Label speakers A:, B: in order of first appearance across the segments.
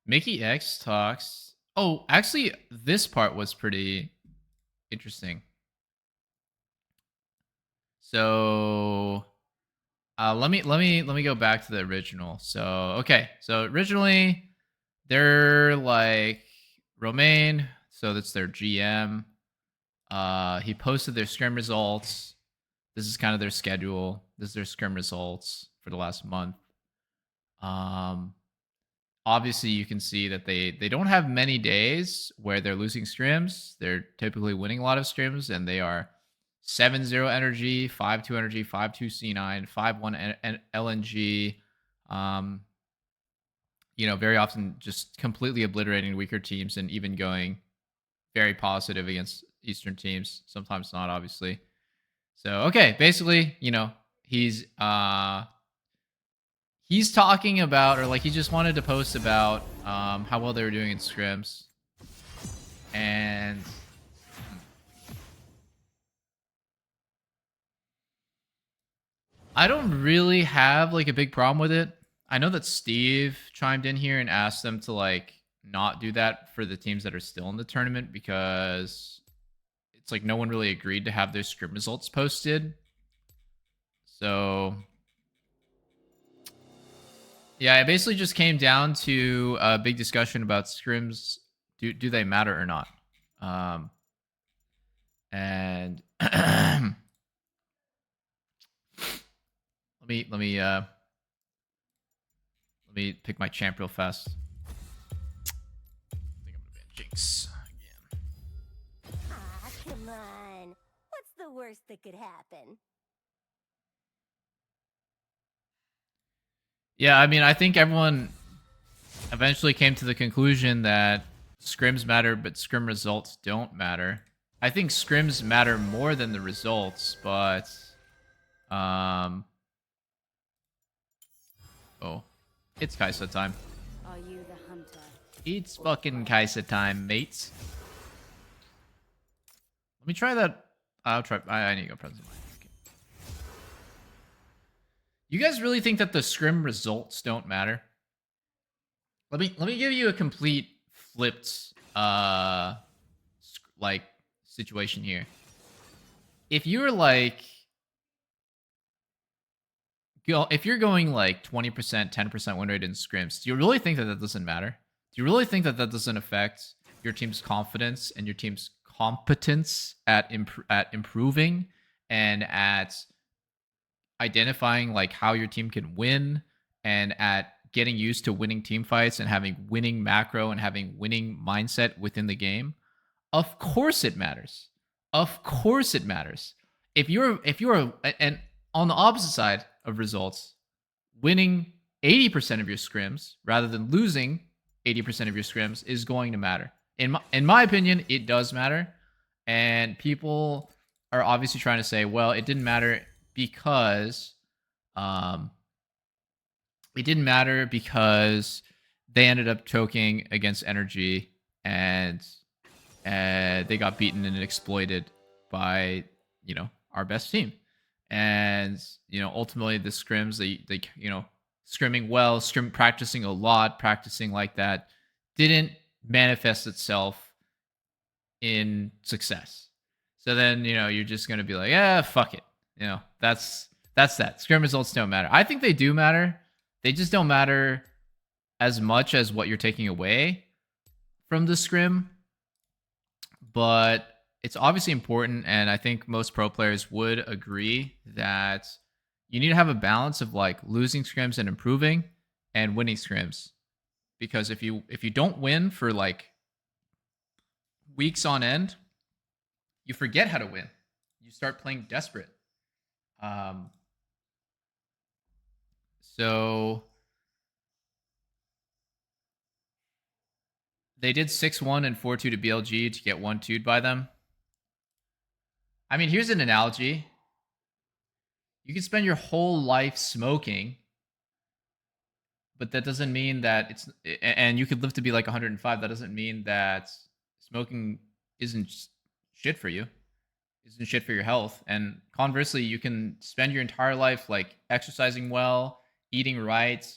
A: Mickey X talks. Oh, actually, this part was pretty interesting. So let me go back to the original. So okay, so originally they're like Romaine, so that's their GM. He posted their scrim results. This is kind of their schedule. This is their scrim results for the last month. Um, Obviously you can see that they don't have many days where they're losing scrims. They're typically winning a lot of scrims, and they are 7-0 energy, 5-2 energy, 5-2 C9, 5-1 LNG. Um, very often just completely obliterating weaker teams and even going very positive against Eastern teams. Sometimes not, obviously. So okay, basically, he's he's talking about, or like he just wanted to post about how well they were doing in scrims. And I don't really have like a big problem with it. I know that Steve chimed in here and asked them to like not do that for the teams that are still in the tournament, because it's like no one really agreed to have their scrim results posted. So yeah, it basically just came down to a big discussion about scrims. Do they matter or not? And let me pick my champ real fast. I think I'm gonna ban Jinx again.
B: Ah, come on. What's the worst that could happen?
A: Yeah, I mean, I think everyone eventually came to the conclusion that scrims matter, but scrim results don't matter. I think scrims matter more than the results, but oh, it's Kaisa time.
B: Are you the hunter?
A: It's fucking Kaisa time, mates. Let me try that. I'll try. I need to go present. Okay. You guys really think that the scrim results don't matter? Let me give you a complete flipped like situation here. If you're like if you're going like 20%, 10% win rate in scrims, do you really think that that doesn't matter? Do you really think that that doesn't affect your team's confidence and your team's competence at improving and at identifying like how your team can win, and at getting used to winning team fights and having winning macro and having winning mindset within the game? Of course it matters. Of course it matters. If you're and on the opposite side of results, winning 80% of your scrims rather than losing 80% of your scrims is going to matter. In my opinion, it does matter. And people are obviously trying to say, well, it didn't matter because um they ended up choking against energy, and they got beaten and exploited by our best team. And ultimately the scrims, they scrimming well, practicing a lot, practicing like that, didn't manifest itself in success. So then you're just gonna be like, yeah, fuck it. That's that. Scrim results don't matter. I think they do matter. They just don't matter as much as what you're taking away from the scrim. But it's obviously important, and I think most pro players would agree that you need to have a balance of like losing scrims and improving, and winning scrims. Because if you don't win for like weeks on end, you forget how to win. You start playing desperate. Um, so they did 6-1 and 4-2 to BLG to get 1-2'd by them. I mean, here's an analogy. You can spend your whole life smoking, but that doesn't mean that and you could live to be like 105. That doesn't mean that smoking isn't shit for you, isn't shit for your health. And conversely, you can spend your entire life like exercising well, eating right,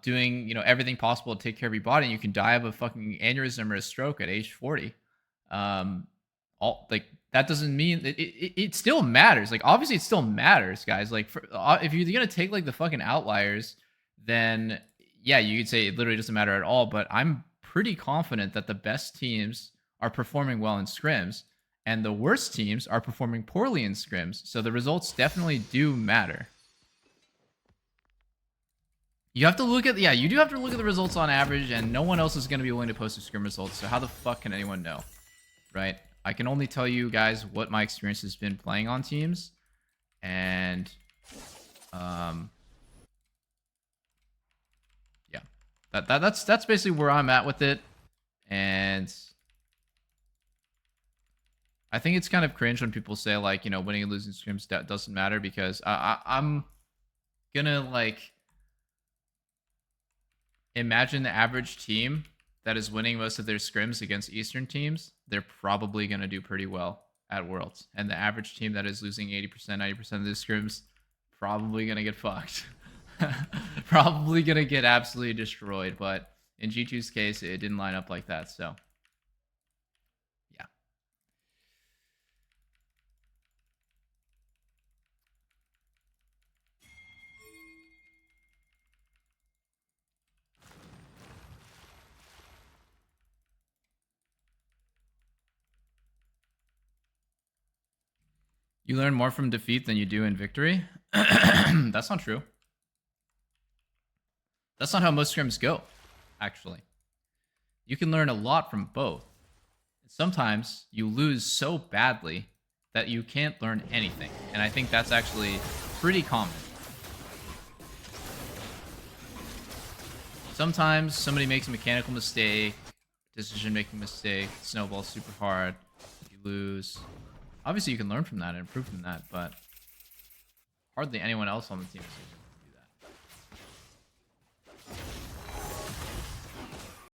A: doing, you know, everything possible to take care of your body, and you can die of a fucking aneurysm or a stroke at age 40. All like that doesn't mean it still matters. Like obviously it still matters, guys. Like if you're gonna take like the fucking outliers, then yeah, you could say it literally doesn't matter at all. But I'm pretty confident that the best teams are performing well in scrims, and the worst teams are performing poorly in scrims. So the results definitely do matter. You have to look at, yeah, you do have to look at the results on average, and no one else is going to be willing to post the scrim results. So how the fuck can anyone know, right? I can only tell you guys what my experience has been playing on teams, and yeah, that's basically where I'm at with it. And I think it's kind of cringe when people say like, you know, winning and losing scrims doesn't matter, because I'm gonna like imagine the average team that is winning most of their scrims against Eastern teams. They're probably going to do pretty well at Worlds. And the average team that is losing 80%, 90% of their scrims, probably going to get fucked. Probably going to get absolutely destroyed. But in G2's case, it didn't line up like that. So, yeah. You learn more from defeat than you do in victory? That's not true. That's not how most scrims go, actually. You can learn a lot from both. Sometimes you lose so badly that you can't learn anything. And I think that's actually pretty common. Sometimes somebody makes a mechanical mistake, decision-making mistake, snowballs super hard, you lose. Obviously, you can learn from that and improve from that, but hardly anyone else on the team is